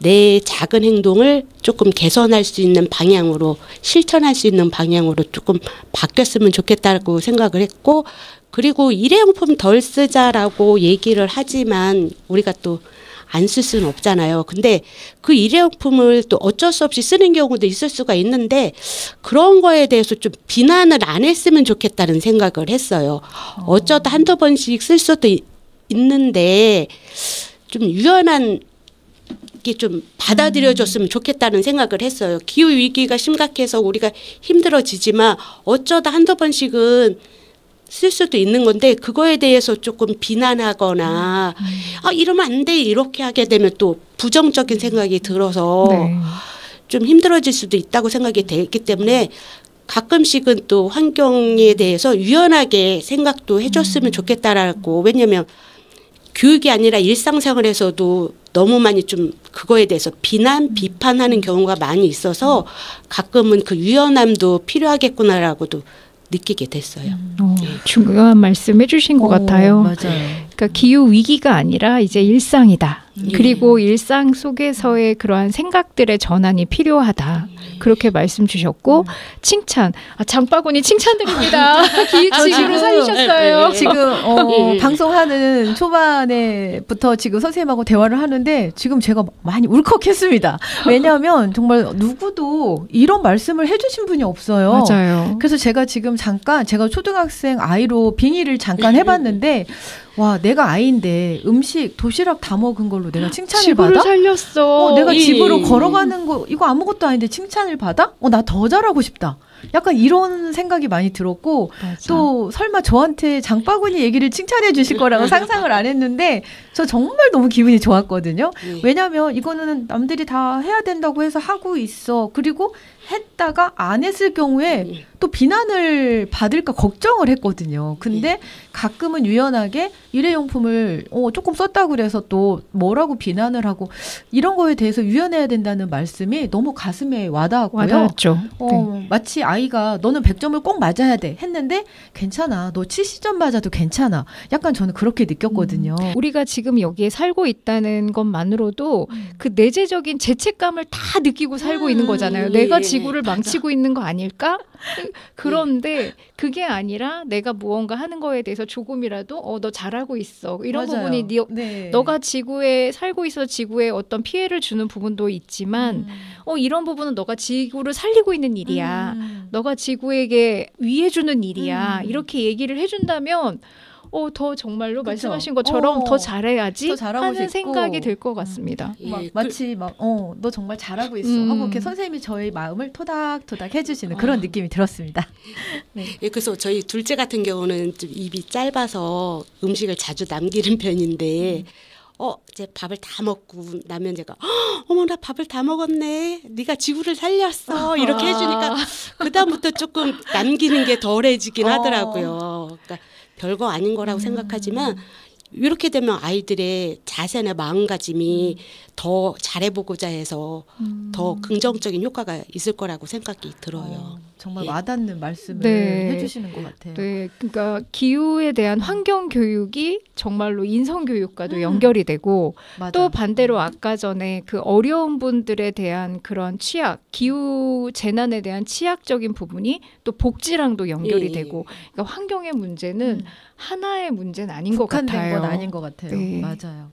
내 작은 행동을 조금 개선할 수 있는 방향으로 실천할 수 있는 방향으로 조금 바뀌었으면 좋겠다고 생각을 했고 그리고 일회용품 덜 쓰자라고 얘기를 하지만 우리가 또 안 쓸 수는 없잖아요. 근데 그 일회용품을 또 어쩔 수 없이 쓰는 경우도 있을 수가 있는데 그런 거에 대해서 좀 비난을 안 했으면 좋겠다는 생각을 했어요. 어쩌다 한두 번씩 쓸 수도 있는데 좀 유연한 게 좀 받아들여줬으면 좋겠다는 생각을 했어요. 기후 위기가 심각해서 우리가 힘들어지지만 어쩌다 한두 번씩은 쓸 수도 있는 건데 그거에 대해서 조금 비난하거나 이러면 안 돼 이렇게 하게 되면 또 부정적인 생각이 들어서 좀 힘들어질 수도 있다고 생각이 되기 때문에 가끔씩은 또 환경에 대해서 유연하게 생각도 해줬으면 좋겠다라고 왜냐하면 교육이 아니라 일상생활에서도 너무 많이 좀 그거에 대해서 비판하는 경우가 많이 있어서 가끔은 그 유연함도 필요하겠구나라고도 느끼게 됐어요. 중요한 말씀 해주신 것 같아요. 맞아요. 그러니까 기후 위기가 아니라 이제 일상이다. 그리고 일상 속에서의 그러한 생각들의 전환이 필요하다. 그렇게 말씀 주셨고 칭찬. 장바구니 칭찬드립니다. 기획식으로 살리셨어요. 지금 방송하는 초반에부터 지금 선생님하고 대화를 하는데 지금 제가 많이 울컥했습니다. 왜냐하면 정말 누구도 이런 말씀을 해주신 분이 없어요. 맞아요. 그래서 제가 지금 잠깐 제가 초등학생 아이로 빙의를 잠깐 해봤는데 와 내가 아이인데 음식 도시락 다 먹은 걸로 내가 칭찬을 받아? 집으로 살렸어. 내가 집으로 걸어가는 거 이거 아무것도 아닌데 칭찬을 받아? 나 더 잘하고 싶다. 약간 이런 생각이 많이 들었고 맞아. 또 설마 저한테 장바구니 얘기를 칭찬해 주실 거라고 상상을 안 했는데 저 정말 너무 기분이 좋았거든요. 왜냐하면 이거는 남들이 다 해야 된다고 해서 하고 있어. 그리고 했다가 안 했을 경우에 또 비난을 받을까 걱정을 했거든요. 근데 가끔은 유연하게 일회용품을 조금 썼다고 그래서 또 뭐라고 비난을 하고 이런 거에 대해서 유연해야 된다는 말씀이 너무 가슴에 와닿았고요. 와닿았죠. 마치 아이가 너는 100점을 꼭 맞아야 돼 했는데 괜찮아. 너 70점 맞아도 괜찮아. 약간 저는 그렇게 느꼈거든요. 우리가 지금 여기에 살고 있다는 것만으로도 그 내재적인 죄책감을 다 느끼고 살고 있는 거잖아요. 내가 지구를 망치고 있는 거 아닐까? 그런데 그게 아니라 내가 무언가 하는 거에 대해서 조금이라도 너 잘하고 있어. 이런 맞아요. 부분이 너가 지구에 살고 있어 지구에 어떤 피해를 주는 부분도 있지만 이런 부분은 너가 지구를 살리고 있는 일이야. 너가 지구에게 위해 주는 일이야. 이렇게 얘기를 해준다면 더 정말로 그쵸? 말씀하신 것처럼 더 잘해야지 더 잘하고 하는 싶고. 생각이 들 것 같습니다. 마치 너 정말 잘하고 있어 하고 이렇게 선생님이 저의 마음을 토닥토닥 해주시는 그런 느낌이 들었습니다. 그래서 저희 둘째 같은 경우는 좀 입이 짧아서 음식을 자주 남기는 편인데 이제 밥을 다 먹고 나면 제가 어머 나 밥을 다 먹었네. 네가 지구를 살렸어. 이렇게 해주니까 그다음부터 조금 남기는 게 덜해지긴 하더라고요. 그러니까 별거 아닌 거라고 생각하지만 이렇게 되면 아이들의 자세나 마음가짐이 더 잘해보고자 해서 더 긍정적인 효과가 있을 거라고 생각이 들어요. 정말 와닿는 말씀을 네. 해주시는 것 같아요. 네, 그러니까 기후에 대한 환경 교육이 정말로 인성 교육과도 연결이 되고 맞아. 또 반대로 아까 전에 그 어려운 분들에 대한 그런 취약, 기후 재난에 대한 취약적인 부분이 또 복지랑도 연결이 되고 그러니까 환경의 문제는 하나의 문제는 아닌 것 같아요. 국한된 건 아닌 것 같아요. 네. 맞아요.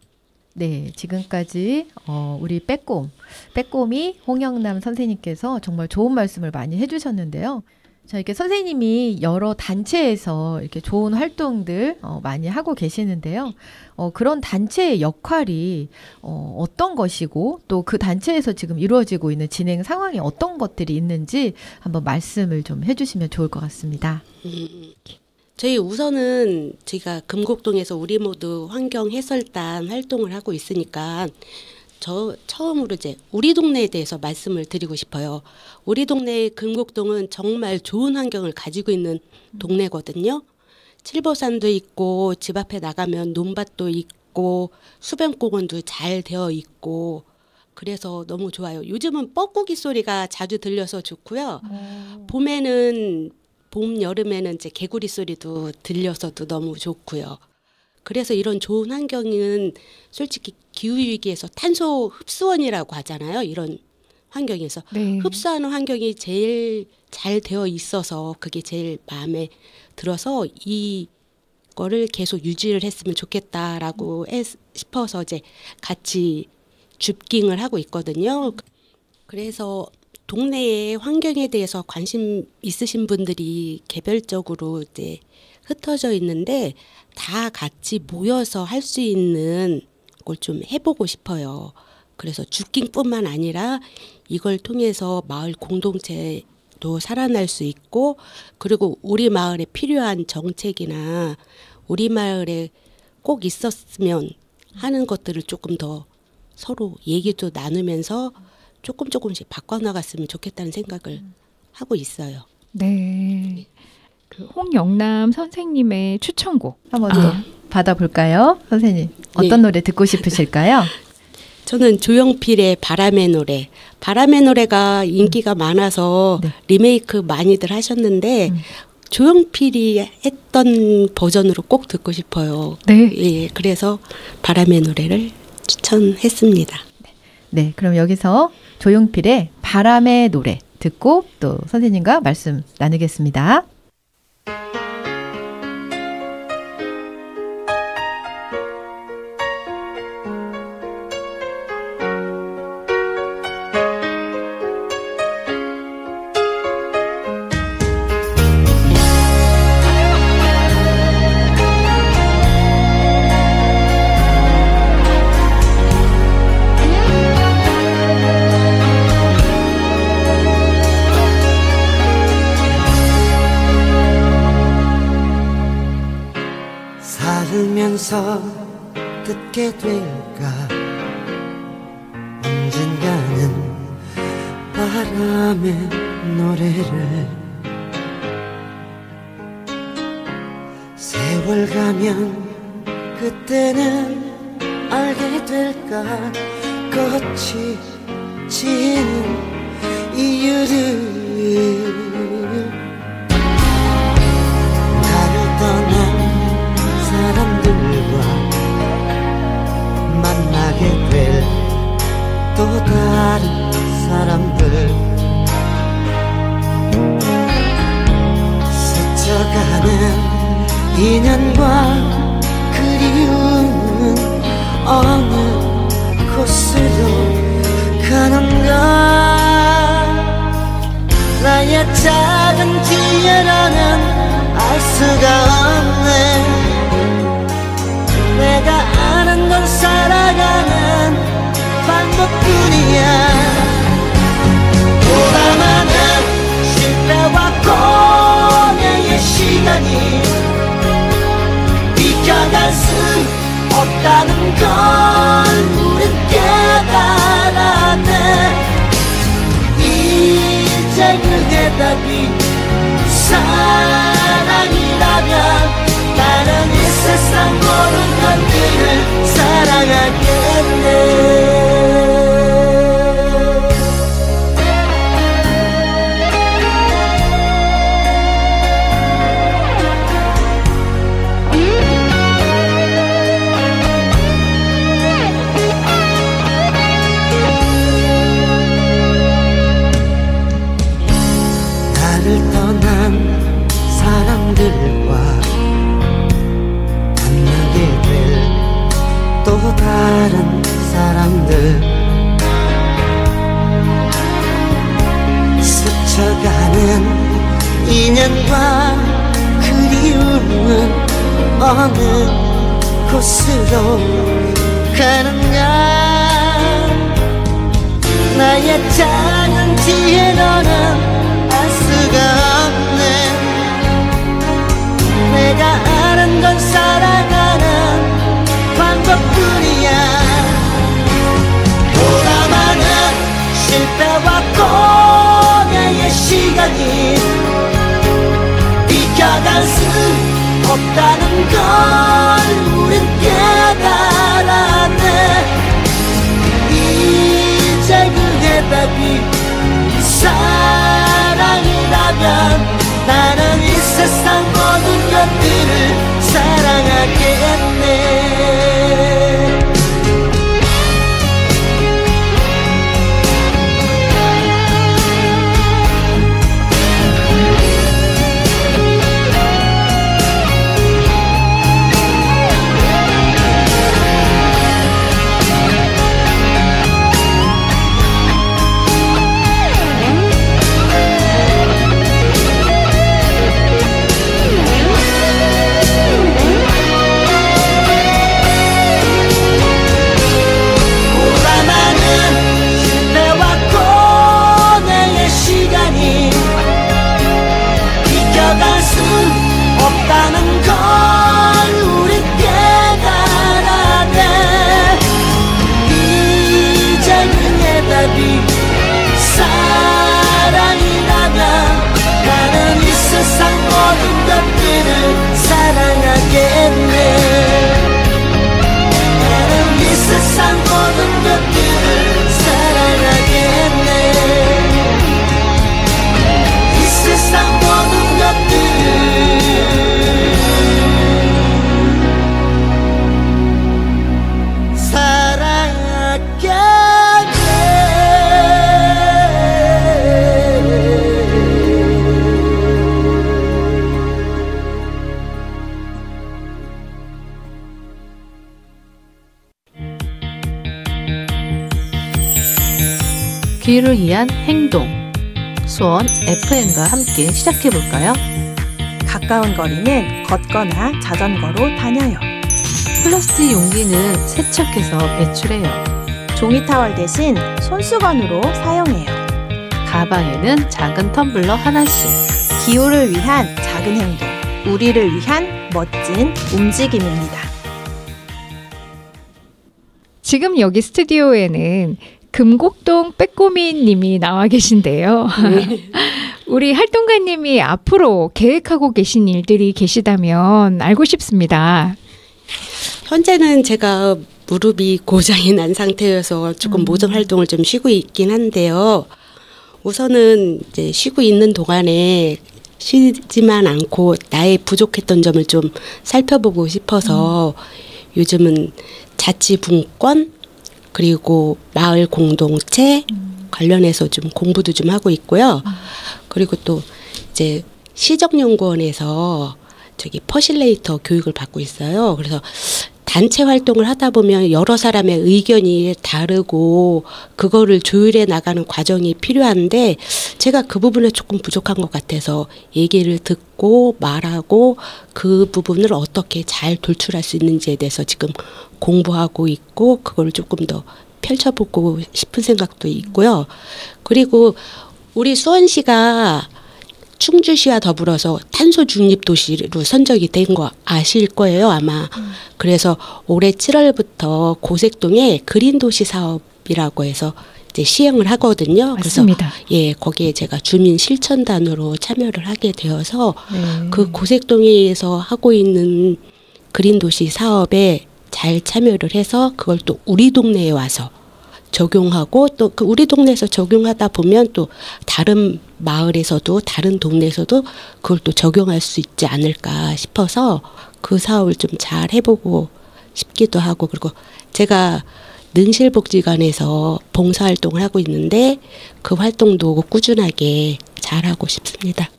네, 지금까지 우리 빼꼼이 홍영남 선생님께서 정말 좋은 말씀을 많이 해주셨는데요. 자, 이렇게 선생님이 여러 단체에서 이렇게 좋은 활동들 많이 하고 계시는데요. 그런 단체의 역할이 어떤 것이고 또 그 단체에서 지금 이루어지고 있는 진행 상황이 어떤 것들이 있는지 한번 말씀을 좀 해주시면 좋을 것 같습니다. 저희 우선은 저희가 금곡동에서 우리 모두 환경 해설단 활동을 하고 있으니까 저 처음으로 이제 우리 동네에 대해서 말씀을 드리고 싶어요. 우리 동네 금곡동은 정말 좋은 환경을 가지고 있는 동네거든요. 칠보산도 있고 집 앞에 나가면 논밭도 있고 수변공원도 잘 되어 있고 그래서 너무 좋아요. 요즘은 뻐꾸기 소리가 자주 들려서 좋고요. 봄, 여름에는 이제 개구리 소리도 들려서도 너무 좋고요. 그래서 이런 좋은 환경은 솔직히 기후위기에서 탄소 흡수원이라고 하잖아요. 이런 환경에서. 네. 흡수하는 환경이 제일 잘 되어 있어서 그게 제일 마음에 들어서 이거를 계속 유지를 했으면 좋겠다라고 싶어서 이제 같이 줍깅을 하고 있거든요. 그래서 동네의 환경에 대해서 관심 있으신 분들이 개별적으로 이제 흩어져 있는데 다 같이 모여서 할 수 있는 걸 좀 해보고 싶어요. 그래서 줍깅뿐만 아니라 이걸 통해서 마을 공동체도 살아날 수 있고 그리고 우리 마을에 필요한 정책이나 우리 마을에 꼭 있었으면 하는 것들을 조금 더 서로 얘기도 나누면서 조금씩 바꿔나갔으면 좋겠다는 생각을 하고 있어요. 네. 그 홍영남 선생님의 추천곡 한번 또 받아볼까요? 선생님 어떤 노래 듣고 싶으실까요? 저는 조용필의 바람의 노래. 바람의 노래가 인기가 많아서 리메이크 많이들 하셨는데 조용필이 했던 버전으로 꼭 듣고 싶어요. 네. 예, 그래서 바람의 노래를 추천했습니다. 네, 그럼 여기서 조용필의 바람의 노래 듣고 또 선생님과 말씀 나누겠습니다. 살면서 듣게 될까 언젠가는 바람의 노래를 세월 가면 그때는 알게 될까 꽃이 지는 이유를 나를 떠난 사람들과 만나게 될 또 다른 사람들 스쳐가는 인연과 그리움은 어느 곳으로 가는가 나의 작은 지혜라는 알 수가 없네 내가 아는 건 살아가는 방법뿐이야 보다 많은 실패와 고뇌의 시간이 비켜갈 수 없다는 걸 해답이 사랑이라면 나는 이 세상 모든 것들을 사랑하겠네. 나를 떠난 사람들과 만나게 될 또 다른 사람들 스쳐가는 인연과 그리움은 어느 곳으로 가는가. 나의 작은 지혜로는 알 수가 없네. 내가 아는 건 살아가는 방법뿐이야. 보다 많은 실패와 고뇌의 시간이 비켜갈 수 없다는 걸 우린 깨달았네. 이제 그 해답이 사랑이라면 나는 이 세상 모든 것들을 사랑하겠네. 없다는 걸 우리 깨달았네. 이제 그 해답이 사랑이라면 나는 이 세상 모든 것들을 사랑하겠네. 나는 이 세상 모든 것들을 사랑하겠네. 이 세상 모든 것들을 귀를 위한 행동. 수원 FM과 함께 시작해볼까요? 가까운 거리는 걷거나 자전거로 다녀요. 플라스틱 용기는 세척해서 배출해요. 종이 타월 대신 손수건으로 사용해요. 가방에는 작은 텀블러 하나씩. 기후를 위한 작은 행동, 우리를 위한 멋진 움직임입니다. 지금 여기 스튜디오에는 금곡동 빼꼬미 님이 나와 계신데요. 네. 우리 활동가님이 앞으로 계획하고 계신 일들이 계시다면 알고 싶습니다. 현재는 제가 무릎이 고장이 난 상태여서 조금 모든 활동을 좀 쉬고 있긴 한데요. 우선은 이제 쉬고 있는 동안에 쉬지만 않고 나의 부족했던 점을 좀 살펴보고 싶어서 요즘은 자치분권 그리고 마을 공동체 관련해서 좀 공부도 좀 하고 있고요. 그리고 또 이제 시정연구원에서 저기 퍼실레이터 교육을 받고 있어요. 그래서 단체 활동을 하다 보면 여러 사람의 의견이 다르고 그거를 조율해 나가는 과정이 필요한데 제가 그 부분에 조금 부족한 것 같아서 얘기를 듣고 말하고 그 부분을 어떻게 잘 돌출할 수 있는지에 대해서 지금 공부하고 있고 그걸 조금 더 펼쳐보고 싶은 생각도 있고요. 그리고 우리 수원시가 충주시와 더불어서 탄소 중립 도시로 선정이 된 거 아실 거예요, 아마. 그래서 올해 7월부터 고색동에 그린 도시 사업이라고 해서 이제 시행을 하거든요. 맞습니다. 그래서 예, 거기에 제가 주민 실천단으로 참여를 하게 되어서 그 고색동에서 하고 있는 그린 도시 사업에 잘 참여를 해서 그걸 또 우리 동네에 와서 적용하고 또 그 우리 동네에서 적용하다 보면 또 다른 마을에서도 다른 동네에서도 그걸 또 적용할 수 있지 않을까 싶어서 그 사업을 좀 잘 해보고 싶기도 하고 그리고 제가 능실복지관에서 봉사활동을 하고 있는데 그 활동도 꾸준하게 잘하고 싶습니다.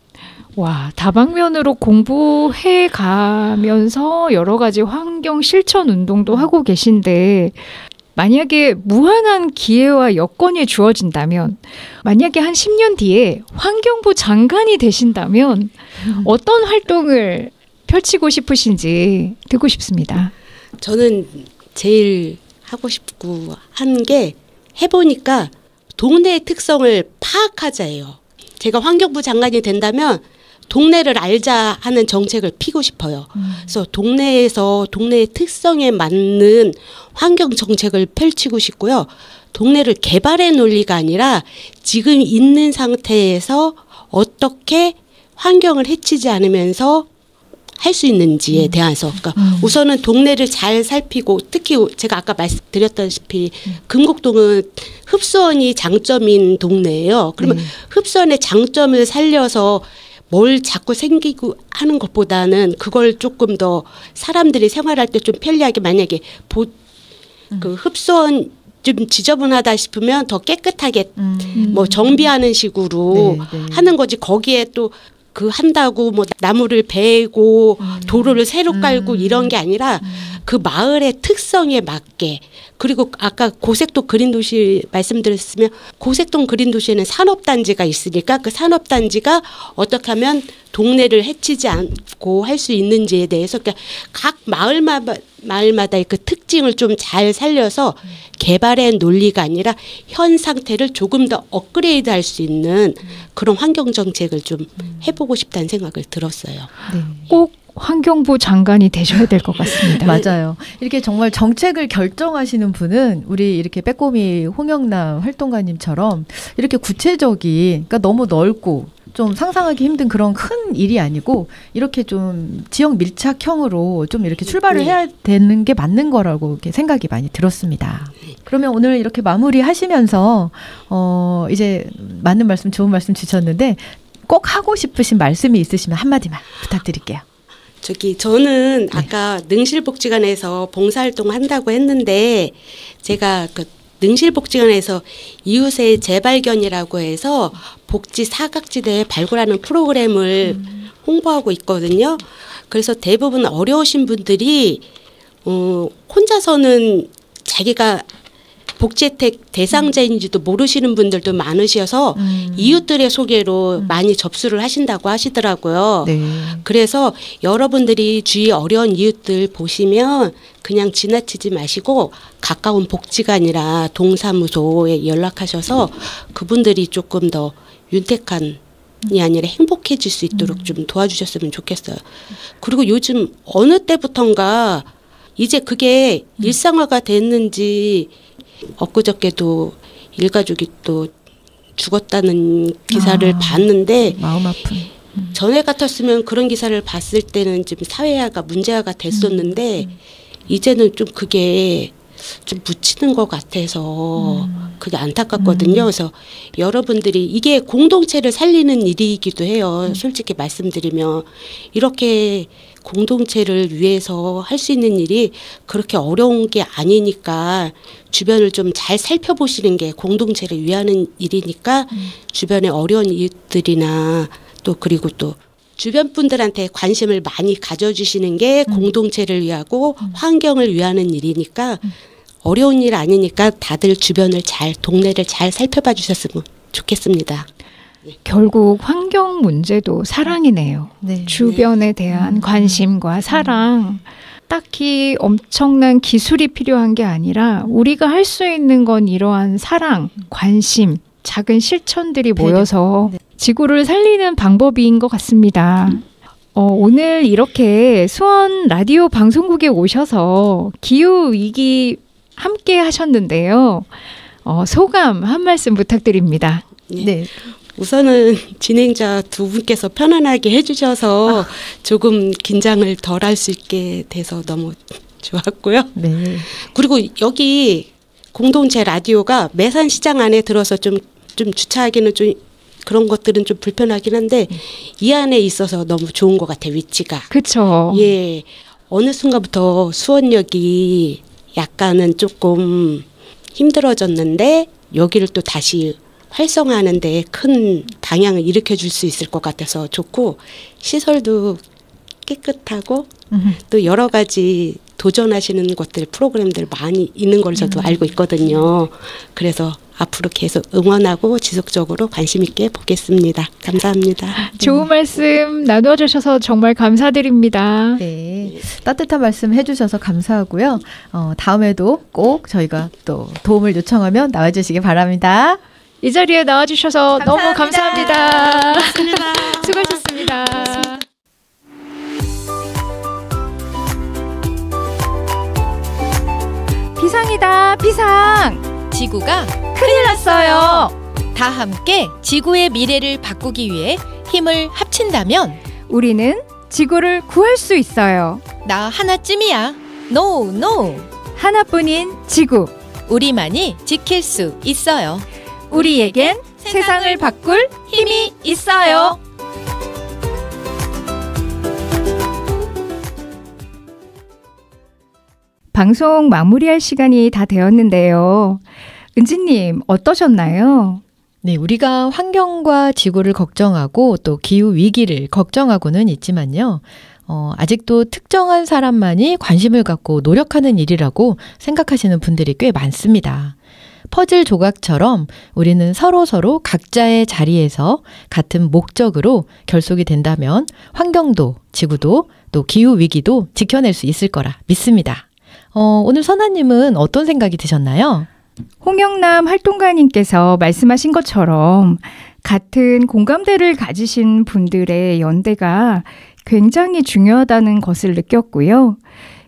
와, 다방면으로 공부해 가면서 여러 가지 환경 실천 운동도 하고 계신데 만약에 무한한 기회와 여건이 주어진다면 만약에 한 10년 뒤에 환경부 장관이 되신다면 어떤 활동을 펼치고 싶으신지 듣고 싶습니다. 저는 제일 하고 싶고 하는 게 해보니까 동네의 특성을 파악하자예요. 제가 환경부 장관이 된다면 동네를 알자 하는 정책을 피고 싶어요. 그래서 동네에서 동네의 특성에 맞는 환경 정책을 펼치고 싶고요. 동네를 개발의 논리가 아니라 지금 있는 상태에서 어떻게 환경을 해치지 않으면서 할 수 있는지에 대해서 그러니까 우선은 동네를 잘 살피고 특히 제가 아까 말씀드렸다시피 금곡동은 흡수원이 장점인 동네예요. 그러면 흡수원의 장점을 살려서 뭘 자꾸 생기고 하는 것보다는 그걸 조금 더 사람들이 생활할 때 좀 편리하게 만약에 그 흡수원 좀 지저분하다 싶으면 더 깨끗하게 뭐 정비하는 식으로 하는 거지 거기에 또 그 한다고 뭐 나무를 베고 도로를 새로 깔고 이런 게 아니라 그 마을의 특성에 맞게 그리고 아까 고색동 그린도시 말씀드렸으면 고색동 그린도시에는 산업단지가 있으니까 그 산업단지가 어떻게 하면 동네를 해치지 않고 할 수 있는지에 대해서 그러니까 각 마을마다의 그 특징을 좀 잘 살려서 개발의 논리가 아니라 현 상태를 조금 더 업그레이드 할 수 있는 그런 환경 정책을 좀 해보고 싶다는 생각을 들었어요. 네. 꼭 환경부 장관이 되셔야 될 것 같습니다. 맞아요. 이렇게 정말 정책을 결정하시는 분은 우리 이렇게 빼꼼히 홍영남 활동가님처럼 이렇게 구체적인 그러니까 너무 넓고 좀 상상하기 힘든 그런 큰 일이 아니고 이렇게 좀 지역 밀착형으로 좀 이렇게 출발을 해야 되는 게 맞는 거라고 이렇게 생각이 많이 들었습니다. 그러면 오늘 이렇게 마무리하시면서 이제 맞는 말씀 좋은 말씀 주셨는데 꼭 하고 싶으신 말씀이 있으시면 한마디만 부탁드릴게요. 저는 아까 능실복지관에서 봉사활동 한다고 했는데 제가 그 능실복지관에서 이웃의 재발견이라고 해서 복지 사각지대에 발굴하는 프로그램을 홍보하고 있거든요. 그래서 대부분 어려우신 분들이 혼자서는 자기가 복지 혜택 대상자인지도 모르시는 분들도 많으셔서 이웃들의 소개로 많이 접수를 하신다고 하시더라고요. 네. 그래서 여러분들이 주위 어려운 이웃들 보시면 그냥 지나치지 마시고 가까운 복지관이나 동사무소에 연락하셔서 그분들이 조금 더 윤택한 이 아니라 행복해질 수 있도록 좀 도와주셨으면 좋겠어요. 그리고 요즘 어느 때부턴가 이제 그게 일상화가 됐는지 엊그저께도 일가족이 또 죽었다는 기사를 봤는데 마음 아픈. 전에 같았으면 그런 기사를 봤을 때는 좀 사회화가 문제화가 됐었는데 이제는 좀 그게 좀 묻히는 것 같아서 그게 안타깝거든요. 그래서 여러분들이 이게 공동체를 살리는 일이기도 해요. 솔직히 말씀드리면 이렇게 공동체를 위해서 할 수 있는 일이 그렇게 어려운 게 아니니까 주변을 좀 잘 살펴보시는 게 공동체를 위하는 일이니까 주변에 어려운 이웃들이나 또 그리고 또 주변 분들한테 관심을 많이 가져주시는 게 공동체를 위하고 환경을 위하는 일이니까 어려운 일 아니니까 다들 주변을 잘 동네를 잘 살펴봐 주셨으면 좋겠습니다. 결국 환경 문제도 사랑이네요. 네. 주변에 대한 관심과 사랑. 딱히 엄청난 기술이 필요한 게 아니라 우리가 할 수 있는 건 이러한 사랑, 관심, 작은 실천들이 모여서 지구를 살리는 방법인 것 같습니다. 오늘 이렇게 수원 라디오 방송국에 오셔서 기후위기 함께 하셨는데요. 소감 한 말씀 부탁드립니다. 네. 우선은 진행자 두 분께서 편안하게 해주셔서 조금 긴장을 덜 할 수 있게 돼서 너무 좋았고요. 네. 그리고 여기 공동체 라디오가 매산시장 안에 들어서 좀 주차하기는 좀 그런 것들은 좀 불편하긴 한데 이 안에 있어서 너무 좋은 것 같아요. 위치가. 그렇죠. 예. 어느 순간부터 수원역이 약간은 조금 힘들어졌는데 여기를 또 다시 활성화하는 데 큰 방향을 일으켜 줄 수 있을 것 같아서 좋고 시설도 깨끗하고 또 여러 가지 도전하시는 것들 프로그램들 많이 있는 걸 저도 알고 있거든요. 그래서 앞으로 계속 응원하고 지속적으로 관심 있게 보겠습니다. 감사합니다. 좋은 말씀 나눠주셔서 정말 감사드립니다. 네, 따뜻한 말씀 해주셔서 감사하고요. 다음에도 꼭 저희가 또 도움을 요청하면 나와주시기 바랍니다. 이 자리에 나와주셔서 감사합니다. 너무 감사합니다. 고맙습니다. 수고하셨습니다. 비상이다, 비상! 지구가 큰일 났어요. 다 함께 지구의 미래를 바꾸기 위해 힘을 합친다면 우리는 지구를 구할 수 있어요. 나 하나쯤이야. No, no. 하나뿐인 지구. 우리만이 지킬 수 있어요. 우리에겐 세상을 바꿀 힘이 있어요. 방송 마무리할 시간이 다 되었는데요. 은지님 어떠셨나요? 네, 우리가 환경과 지구를 걱정하고 또 기후 위기를 걱정하고는 있지만요. 아직도 특정한 사람만이 관심을 갖고 노력하는 일이라고 생각하시는 분들이 꽤 많습니다. 퍼즐 조각처럼 우리는 서로 각자의 자리에서 같은 목적으로 결속이 된다면 환경도 지구도 또 기후 위기도 지켜낼 수 있을 거라 믿습니다. 오늘 선아님은 어떤 생각이 드셨나요? 홍영남 활동가님께서 말씀하신 것처럼 같은 공감대를 가지신 분들의 연대가 굉장히 중요하다는 것을 느꼈고요.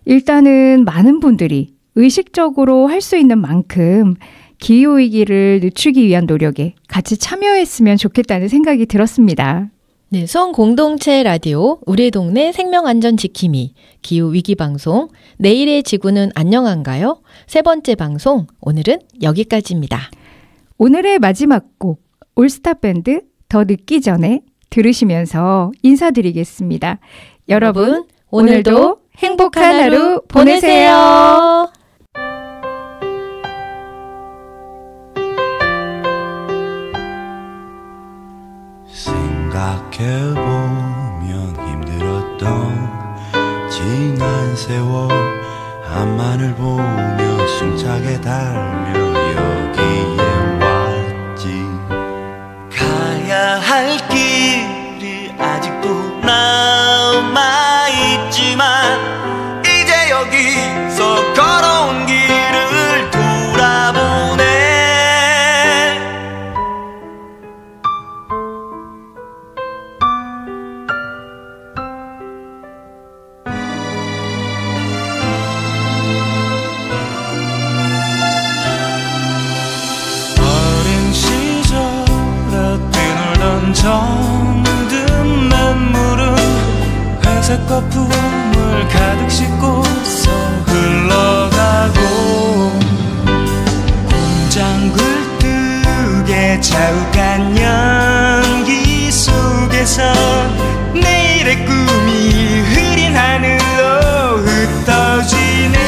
일단은 많은 분들이 의식적으로 할 수 있는 만큼 기후위기를 늦추기 위한 노력에 같이 참여했으면 좋겠다는 생각이 들었습니다. 네, 수원 공동체 라디오 우리 동네 생명안전 지킴이 기후위기 방송 내일의 지구는 안녕한가요? 세 번째 방송 오늘은 여기까지입니다. 오늘의 마지막 곡 올스타 밴드 더 늦기 전에 들으시면서 인사드리겠습니다. 여러분 오늘도 행복한 하루 보내세요. 생각해보면 힘들었던 지난 세월 앞만을 보며 숨차게 달며 여기에 왔지. 가야 할 길이 아직도 남아있지만 이제 여기서 걸어온 길을 돌아보네. 정든 냇물은 회색 거품을 가득 싣고서 흘러가고 공장 굴뚝에 자욱한 연기 속에서 내일의 꿈이 흐린 하늘로 흩어지네.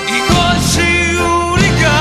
이것이 우리가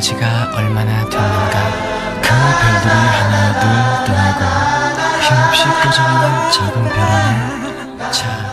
지가 얼마나 됐는가. 그 별들이 하나 둘 떠나고 힘없이 꺼져가는 작은 별 안에 자